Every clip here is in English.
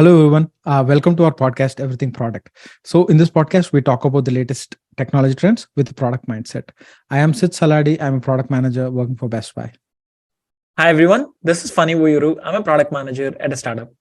Hello, everyone. Welcome to our podcast, Everything Product. So, in this podcast, we talk about the latest technology trends with a product mindset. I am Sid Saladi. I'm a product manager working for Best Buy. Hi everyone, this is Funny Vuyuru. I'm a product manager at a startup.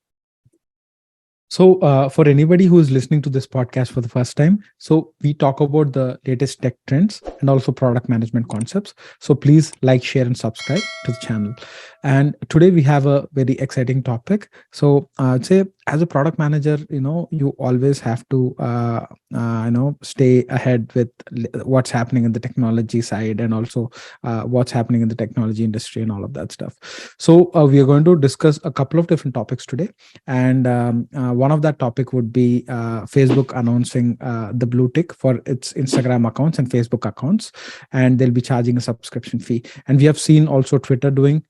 So, for anybody who is listening to this podcast for the first time, so we talk about the latest tech trends and also product management concepts. So, please like, share, and subscribe to the channel. And today we have a very exciting topic. So, I'd say as a product manager, you always have to, stay ahead with what's happening in the technology side and also what's happening in the technology industry and all of that stuff. So, we are going to discuss a couple of different topics today, and one of that topic would be Facebook announcing the blue tick for its Instagram accounts and Facebook accounts, and they'll be charging a subscription fee. And we have seen also Twitter doing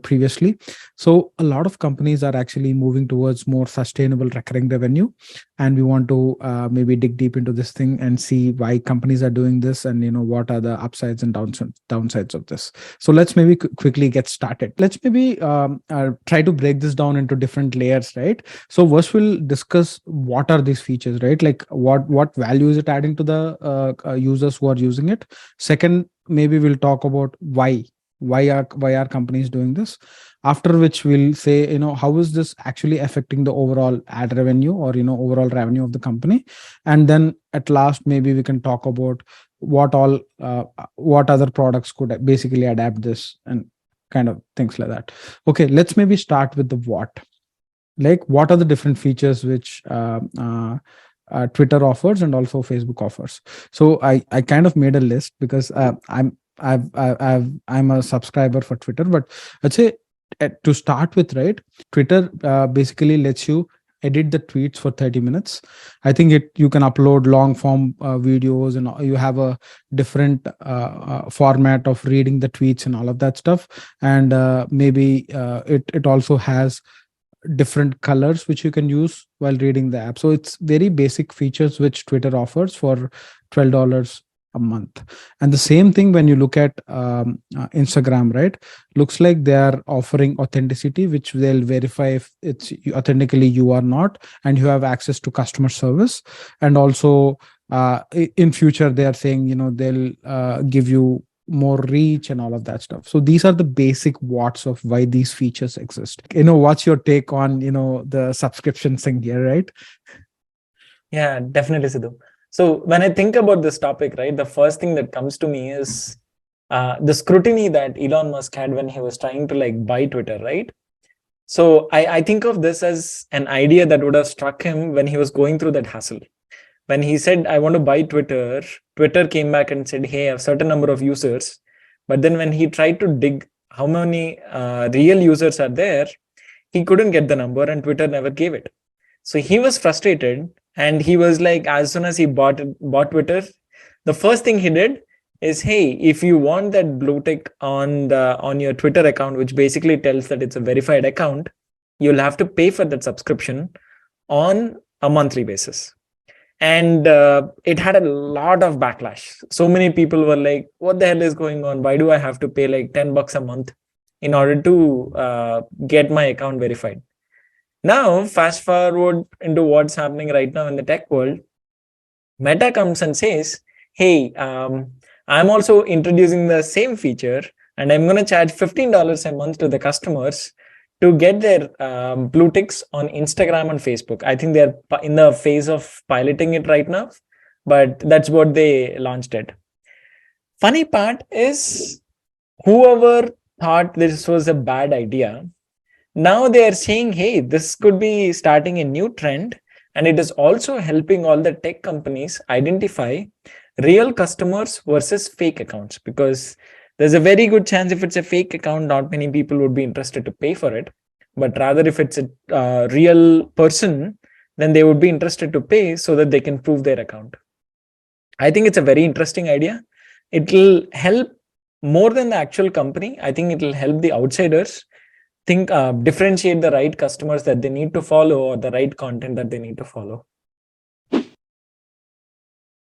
previously. So a lot of companies are actually moving towards more sustainable recurring revenue, and we want to maybe dig deep into this thing and see why companies are doing this, and what are the upsides and downsides of this. So let's maybe quickly get started. Let's maybe try to break this down into different layers, right? So first we'll discuss what are these features, right? Like what value is it adding to the users who are using it. Second, maybe we'll talk about why are companies doing this, after which we'll say how is this actually affecting the overall ad revenue or overall revenue of the company. And then at last maybe we can talk about what other products could basically adapt this and kind of things like that. Okay, let's maybe start with the what are the different features which Twitter offers and also Facebook offers. So I kind of made a list because I'm a subscriber for Twitter, but let's say to start with, right? Twitter basically lets you edit the tweets for 30 minutes. I think you can upload long form videos, and you have a different format of reading the tweets and all of that stuff. And maybe it also has different colors which you can use while reading the app. So it's very basic features which Twitter offers for $12 a month. And the same thing when you look at Instagram, right? Looks like they are offering authenticity, which they'll verify if it's authentically you or not, and you have access to customer service. And also in future they are saying they'll give you more reach and all of that stuff. So these are the basic what's of why these features exist. What's your take on the subscription thing here, right? Yeah, definitely, Sidhu. So when I think about this topic, right, the first thing that comes to me is the scrutiny that Elon Musk had when he was trying to buy Twitter, right? So I think of this as an idea that would have struck him when he was going through that hassle. When he said, I want to buy Twitter, Twitter came back and said, hey, I have a certain number of users. But then when he tried to dig how many real users are there, he couldn't get the number and Twitter never gave it. So he was frustrated, and he was like, as soon as he bought Twitter, the first thing he did is, hey, if you want that blue tick on your Twitter account, which basically tells that it's a verified account, you'll have to pay for that subscription on a monthly basis. And it had a lot of backlash. So many people were like, what the hell is going on? Why do I have to pay like $10 a month in order to get my account verified? Now, fast forward into what's happening right now in the tech world. Meta comes and says, hey, I'm also introducing the same feature, and I'm going to charge $15 a month to the customers to get their blue ticks on Instagram and Facebook. I think they're in the phase of piloting it right now, but that's what they launched it. Funny part is, whoever thought this was a bad idea, now they are saying, hey, this could be starting a new trend, and it is also helping all the tech companies identify real customers versus fake accounts, because there's a very good chance if it's a fake account, not many people would be interested to pay for it. But rather, if it's a real person, then they would be interested to pay so that they can prove their account. I think it's a very interesting idea. It will help more than the actual company. I think it will help the outsiders differentiate the right customers that they need to follow, or the right content that they need to follow.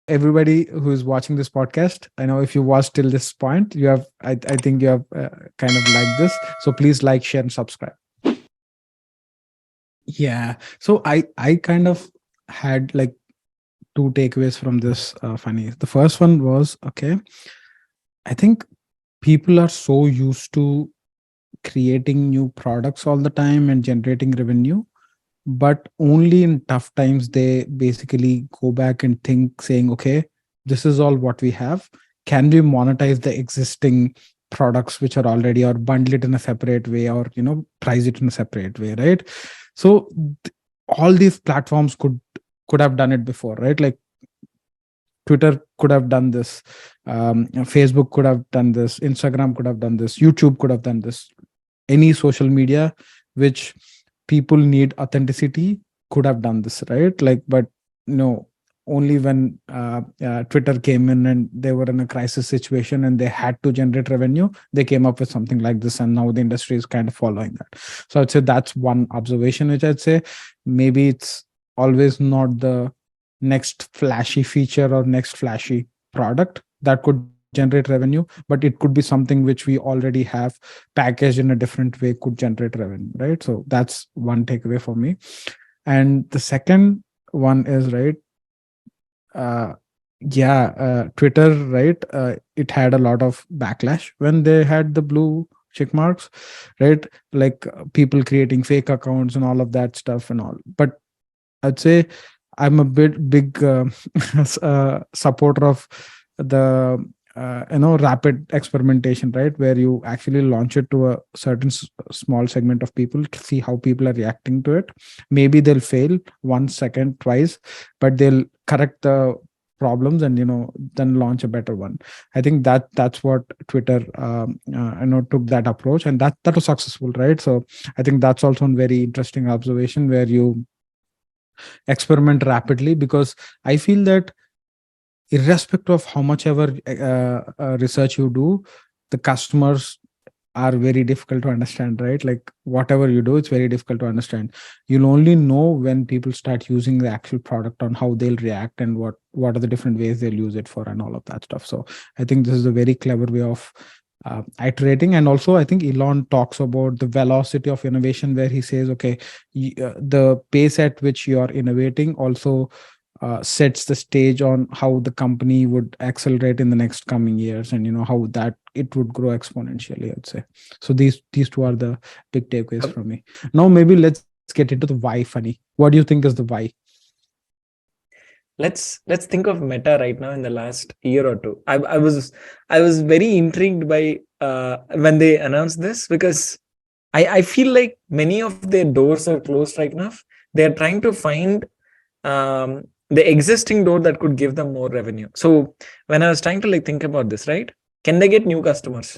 Everybody who is watching this podcast, I know if you watched till this point, you have I think you have kind of liked this. So please like, share, and subscribe. Yeah. So I kind of had like two takeaways from this, funny. The first one was, okay, I think people are so used to creating new products all the time and generating revenue, but only in tough times they basically go back and think, saying, okay, this is all what we have. Can we monetize the existing products which are already, or bundle it in a separate way, or price it in a separate way, right? So all these platforms could have done it before, right? Like Twitter could have done this, Facebook could have done this, Instagram could have done this, YouTube could have done this. Any social media which people need authenticity could have done this, right? Like, but no, only when Twitter came in and they were in a crisis situation and they had to generate revenue, they came up with something like this, and now the industry is kind of following that. So I'd say that's one observation which I'd say. Maybe it's always not the next flashy feature or next flashy product that could generate revenue, but it could be something which we already have packaged in a different way, could generate revenue, right? So that's one takeaway for me. And the second one is, right, uh Twitter, right, it had a lot of backlash when they had the blue check marks, right? Like people creating fake accounts and all of that stuff and all. But I'd say I'm a big supporter of the rapid experimentation, right? Where you actually launch it to a certain small segment of people to see how people are reacting to it. Maybe they'll fail once, second, twice, but they'll correct the problems and then launch a better one. I think that's what Twitter took that approach, and that was successful, right? So I think that's also a very interesting observation where you experiment rapidly, because I feel that irrespective of how much ever research you do, the customers are very difficult to understand, right? Like whatever you do, it's very difficult to understand. You'll only know when people start using the actual product on how they'll react and what are the different ways they'll use it for and all of that stuff. So I think this is a very clever way of iterating. And also I think Elon talks about the velocity of innovation, where he says, okay, the pace at which you are innovating also sets the stage on how the company would accelerate in the next coming years, and how that it would grow exponentially, I'd say. So these two are the big takeaways from me. Now maybe let's get into the why. Funny, what do you think is the why? Let's think of Meta right now in the last year or two. I was very intrigued by when they announced this, because I feel like many of their doors are closed right now. They're trying to find the existing door that could give them more revenue. So when I was trying to think about this, right? Can they get new customers?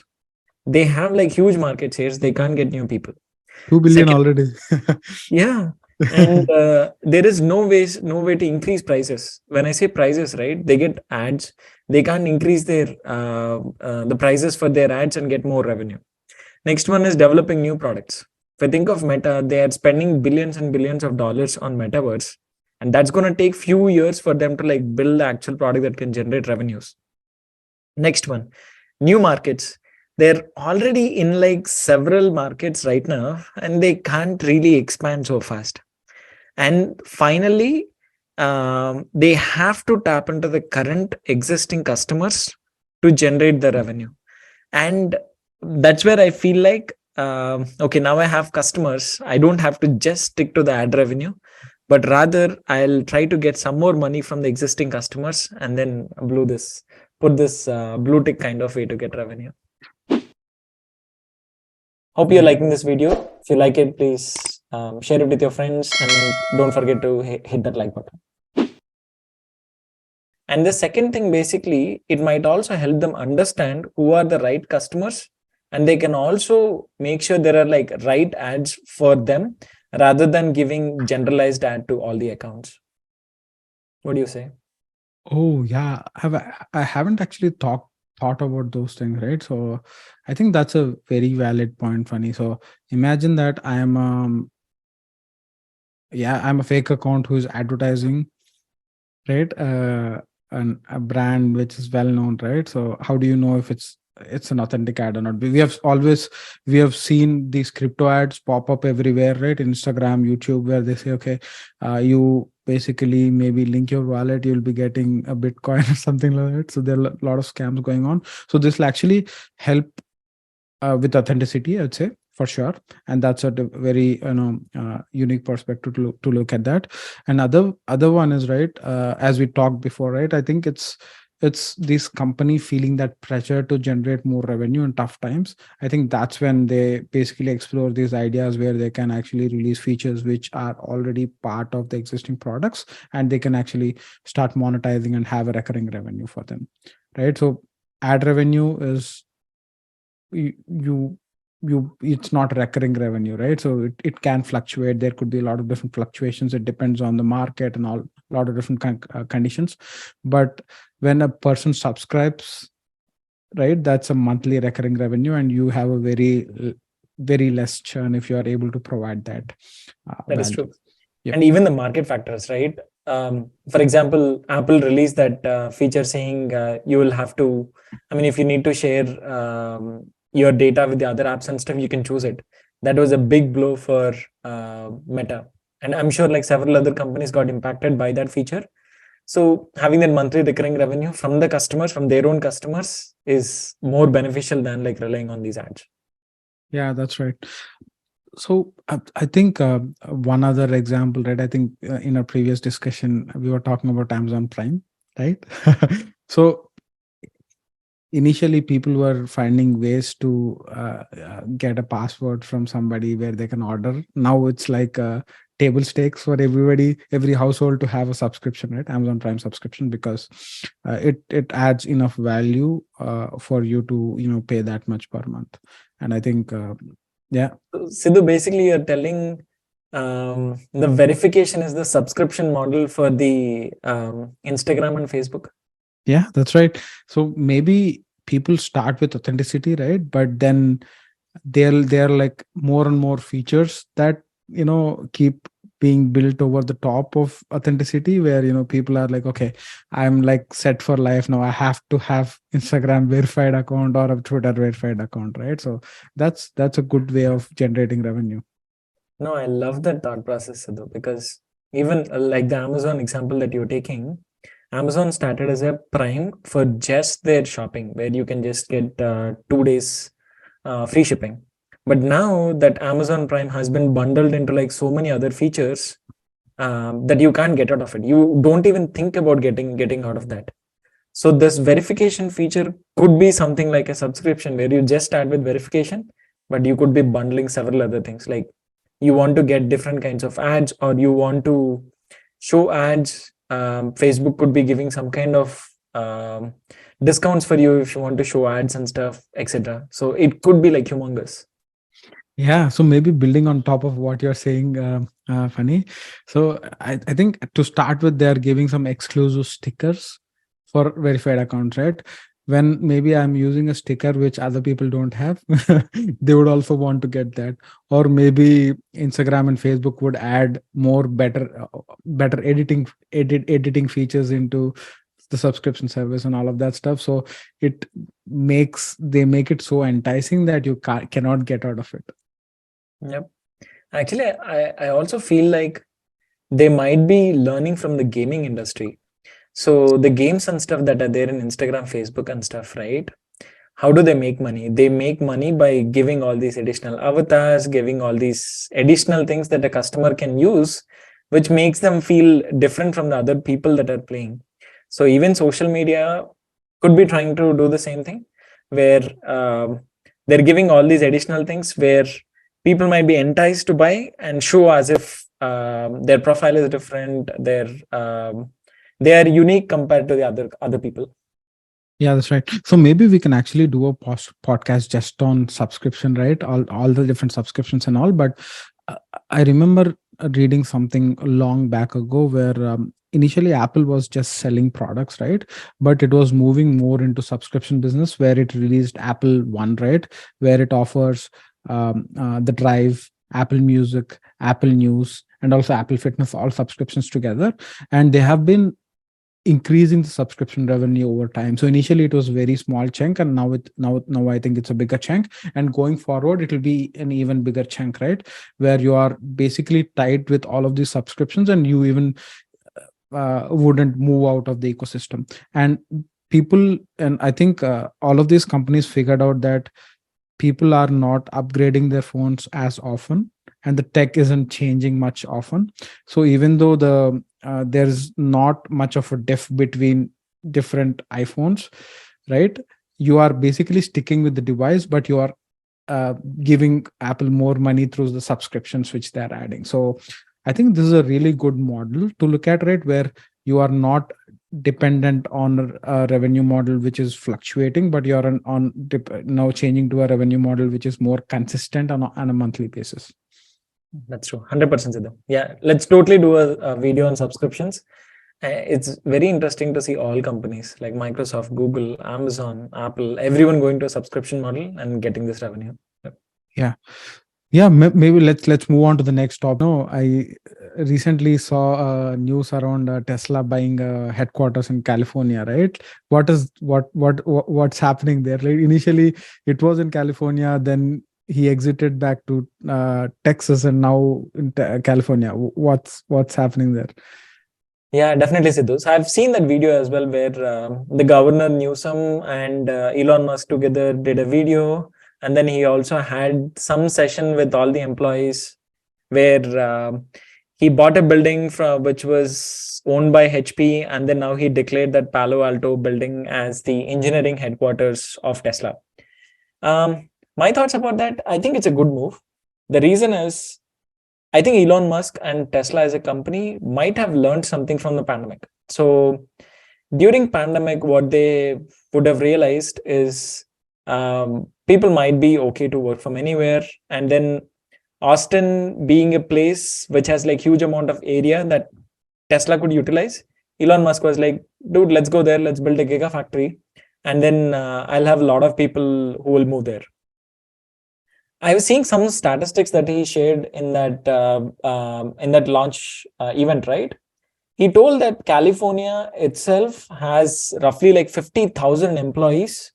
They have huge market shares. They can't get new people. 2 billion already. Yeah. And there is no way to increase prices. When I say prices, right, they get ads. They can't increase their the prices for their ads and get more revenue. Next one is developing new products. If I think of Meta, they are spending billions and billions of dollars on metaverse, and that's going to take few years for them to build the actual product that can generate revenues. Next one, new markets. They're already in several markets right now, and they can't really expand so fast. And finally, they have to tap into the current existing customers to generate the revenue. And that's where I feel okay, now I have customers. I don't have to just stick to the ad revenue, but rather I'll try to get some more money from the existing customers and then put this blue tick kind of way to get revenue. Hope you're liking this video. If you like it, please share it with your friends, and then don't forget to hit that like button. And the second thing, basically, it might also help them understand who are the right customers, and they can also make sure there are right ads for them rather than giving generalized ad to all the accounts. What do you say? Oh yeah, I haven't actually thought about those things, right? So I think that's a very valid point, Funny. So imagine that I'm a fake account who's advertising, right? A brand which is well known, right? So how do you know if it's it's an authentic ad or not. We have seen these crypto ads pop up everywhere, right? Instagram, YouTube, where they say, okay, you basically maybe link your wallet, you'll be getting a Bitcoin or something like that. So there are a lot of scams going on. So this will actually help with authenticity, I'd say, for sure. And that's a very unique perspective to look at that. And other one is, right, as we talked before, right, I think it's this company feeling that pressure to generate more revenue in tough times. I think that's when they basically explore these ideas where they can actually release features which are already part of the existing products, and they can actually start monetizing and have a recurring revenue for them, right? So ad revenue is, you it's not recurring revenue, right? So it can fluctuate. There could be a lot of different fluctuations. It depends on the market and all, a lot of different conditions. But when a person subscribes, right, that's a monthly recurring revenue, and you have a very less churn if you are able to provide that That is value. true. Yep. And even the market factors, right? For example, Apple released that feature saying you will have to, I mean, if you need to share your data with the other apps and stuff, you can choose it. That was a big blow for Meta. And I'm sure like several other companies got impacted by that feature. So having that monthly recurring revenue from the customers, from their own customers, is more beneficial than like relying on these ads. Yeah, that's right. So I think one other example, right? I think in our previous discussion, we were talking about Amazon Prime, right? So initially people were finding ways to get a password from somebody where they can order. Now it's like table stakes for every household to have a subscription, right? Amazon Prime subscription, because it adds enough value for you to pay that much per month. And I think yeah. Sidhu, basically you're telling the verification is the subscription model for the Instagram and Facebook. Yeah, that's right. So maybe people start with authenticity, right? But then they're like more and more features that keep being built over the top of authenticity, where people are like, okay, I'm like set for life now. I have to have Instagram verified account or a Twitter verified account, right? So that's a good way of generating revenue. No, I love that thought process, Sidhu, because even like the Amazon example that you're taking, Amazon started as a Prime for just their shopping, where you can just get 2 days free shipping. But now that Amazon Prime has been bundled into like so many other features that you can't get out of it. You don't even think about getting out of that. So this verification feature could be something like a subscription where you just start with verification, but you could be bundling several other things. Like you want to get different kinds of ads, or you want to show ads. Facebook could be giving some kind of discounts for you if you want to show ads and stuff, etc. So it could be like humongous. Yeah, so maybe building on top of what you're saying, Funny. So I think to start with, they're giving some exclusive stickers for verified accounts, right? When maybe I'm using a sticker which other people don't have, they would also want to get that. Or maybe Instagram and Facebook would add more better editing features into the subscription service and all of that stuff. So they make it so enticing that you cannot get out of it. Yep. Actually, I also feel like they might be learning from the gaming industry. So the games and stuff that are there in Instagram, Facebook and stuff, right? How do they make money? They make money by giving all these additional avatars, giving all these additional things that a customer can use, which makes them feel different from the other people that are playing. So even social media could be trying to do the same thing, where they're giving all these additional things where people might be enticed to buy and show as if their profile is different, they are unique compared to the other people. Yeah, that's right. So maybe we can actually do a podcast just on subscription, right? All the different subscriptions and all. But I remember reading something long back ago where initially Apple was just selling products, right? But it was moving more into subscription business, where it released Apple One, right? Where it offers the Drive, Apple Music, Apple News, and also Apple Fitness, all subscriptions together. And they have been increasing the subscription revenue over time. So initially it was very small chunk, and now I think it's a bigger chunk. And going forward, it will be an even bigger chunk, right? Where you are basically tied with all of these subscriptions, and you even wouldn't move out of the ecosystem. And people, and I think all of these companies figured out that people are not upgrading their phones as often, and the tech isn't changing much often. So even though there's not much of a diff between different iPhones, right? You are basically sticking with the device, but you are giving Apple more money through the subscriptions which they're adding. So I think this is a really good model to look at, right? Where you are not dependent on a revenue model which is fluctuating, but you're now changing to a revenue model which is more consistent on a monthly basis. That's true. 100% Sidhu. Yeah, let's totally do a video on subscriptions. It's very interesting to see all companies like Microsoft, Google, Amazon, Apple, everyone going to a subscription model and getting this revenue. Yeah, maybe let's move on to the next topic. No, I recently saw news around Tesla buying headquarters in California, right? What's happening there? Like initially, it was in California, then he exited back to Texas, and now in California. What's happening there? Yeah, definitely, Sidhu. So I've seen that video as well, where the governor Newsom and Elon Musk together did a video, and then he also had some session with all the employees where he bought a building which was owned by HP, and then now he declared that Palo Alto building as the engineering headquarters of Tesla. My thoughts about that, I think it's a good move. The reason is, I think Elon Musk and Tesla as a company might have learned something from the pandemic. So during pandemic, what they would have realized is people might be okay to work from anywhere. And then Austin being a place which has like huge amount of area that Tesla could utilize, Elon Musk was like, dude, let's go there. Let's build a gigafactory. And then I'll have a lot of people who will move there. I was seeing some statistics that he shared in that launch event, right? He told that California itself has roughly like 50,000 employees.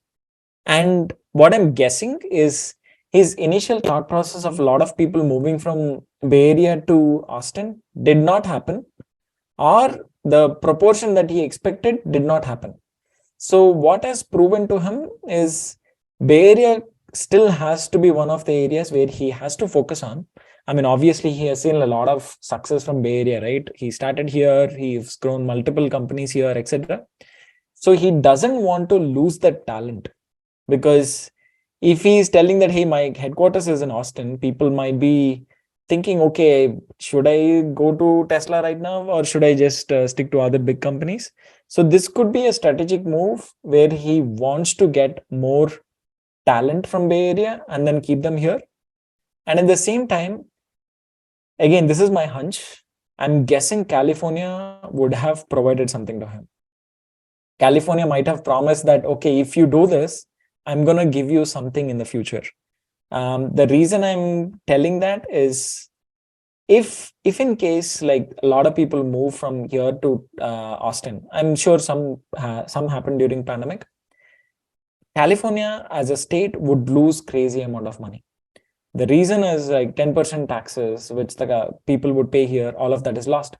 And what I'm guessing is his initial thought process of a lot of people moving from Bay Area to Austin did not happen, or the proportion that he expected did not happen. So what has proven to him is Bay Area still has to be one of the areas where he has to focus on. I mean, obviously, he has seen a lot of success from Bay Area, right? He started here, he's grown multiple companies here, etc. So he doesn't want to lose that talent, because if he's telling that, hey, my headquarters is in Austin, people might be thinking, okay, should I go to Tesla right now, or should I just stick to other big companies? So this could be a strategic move where he wants to get more talent from Bay Area and then keep them here. And at the same time, again, this is my hunch, I'm guessing California would have provided something to him. California might have promised that, okay, if you do this, I'm going to give you something in the future. The reason I'm telling that is, if in case like a lot of people move from here to Austin, I'm sure some happened during pandemic, California as a state would lose crazy amount of money. The reason is like 10% taxes, which the people would pay here, all of that is lost.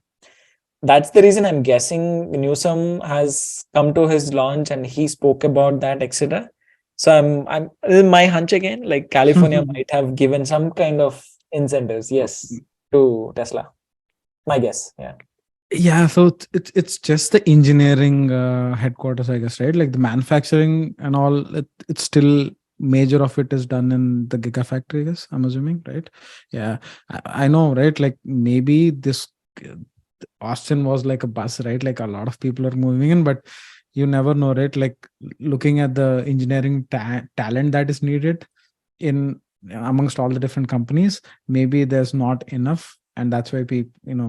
That's the reason I'm guessing Newsom has come to his launch and he spoke about that, etc. So I'm my hunch again, like California might have given some kind of incentives, yes, to Tesla. My guess, yeah. Yeah, so it's just the engineering headquarters, I guess, right? Like the manufacturing and all, it's still major of it is done in the Gigafactory, I guess, I'm assuming, right? Yeah, I know, right? Like maybe this Austin was like a bus, right? Like a lot of people are moving in, but you never know, right? Like looking at the engineering talent that is needed in amongst all the different companies, maybe there's not enough, and that's why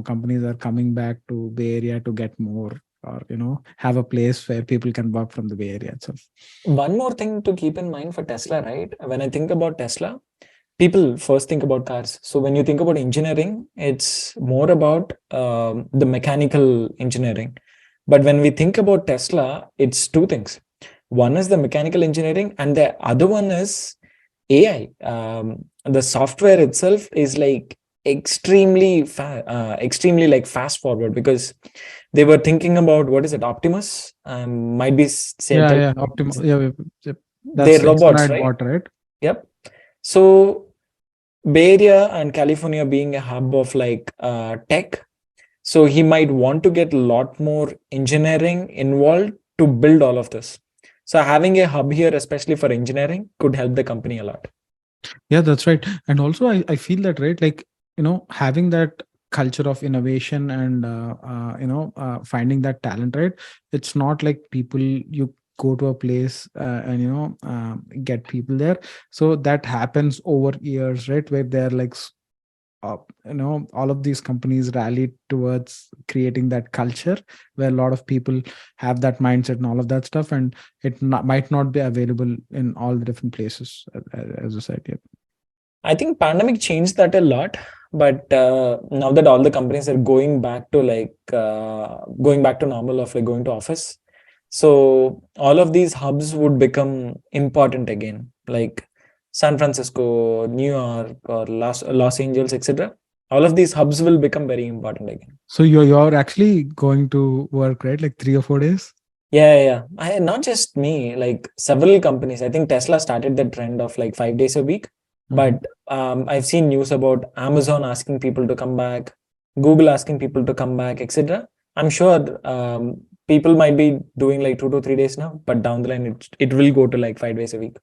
companies are coming back to Bay Area to get more, or have a place where people can work from the Bay Area itself. One more thing to keep in mind for Tesla, right? When I think about Tesla, people first think about cars. So when you think about engineering, it's more about the mechanical engineering. But when we think about Tesla, it's two things. One is the mechanical engineering, and the other one is AI. The software itself is like extremely like fast forward, because they were thinking about, what is it, Optimus? Might be Yeah, telling yeah, about yep. their That's robots, humanoid right? bot, right? Yep. So Bay Area and California being a hub of like tech, so he might want to get a lot more engineering involved to build all of this. So having a hub here, especially for engineering, could help the company a lot. Yeah, that's right. And also, I feel that, right? Like, having that culture of innovation and, finding that talent, right? It's not like people, you go to a place and, get people there. So that happens over years, right? Where they're like, all of these companies rally towards creating that culture where a lot of people have that mindset and all of that stuff. And it might not be available in all the different places, as I said. Yeah. I think pandemic changed that a lot, but now that all the companies are going back to normal of like going to office, so all of these hubs would become important again, like San Francisco, New York, or Los Angeles, etc. All of these hubs will become very important again. So you're actually going to work, right? Like 3 or 4 days? Yeah. Not just me, like several companies. I think Tesla started the trend of like 5 days a week. Mhm. But I've seen news about Amazon asking people to come back, Google asking people to come back, etc. I'm sure people might be doing like 2 to 3 days now, but down the line it will go to like 5 days a week.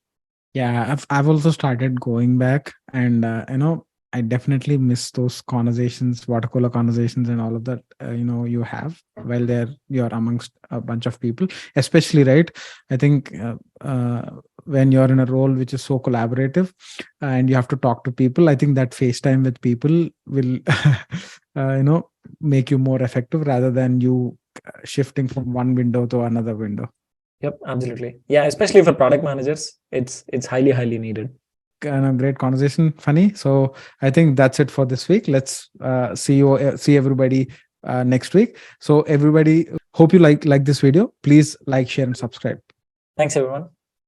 Yeah, I've also started going back, and I definitely miss those conversations, water cooler conversations, and all of that. You have while you're amongst a bunch of people, especially, right? I think when you're in a role which is so collaborative, and you have to talk to people, I think that FaceTime with people will, make you more effective rather than you shifting from one window to another window. Yep, absolutely. Yeah, especially for product managers, it's highly needed. And a great conversation, Funny. So I think that's it for this week. Let's see everybody next week. So everybody, hope you like this video. Please like, share, and subscribe. Thanks, everyone.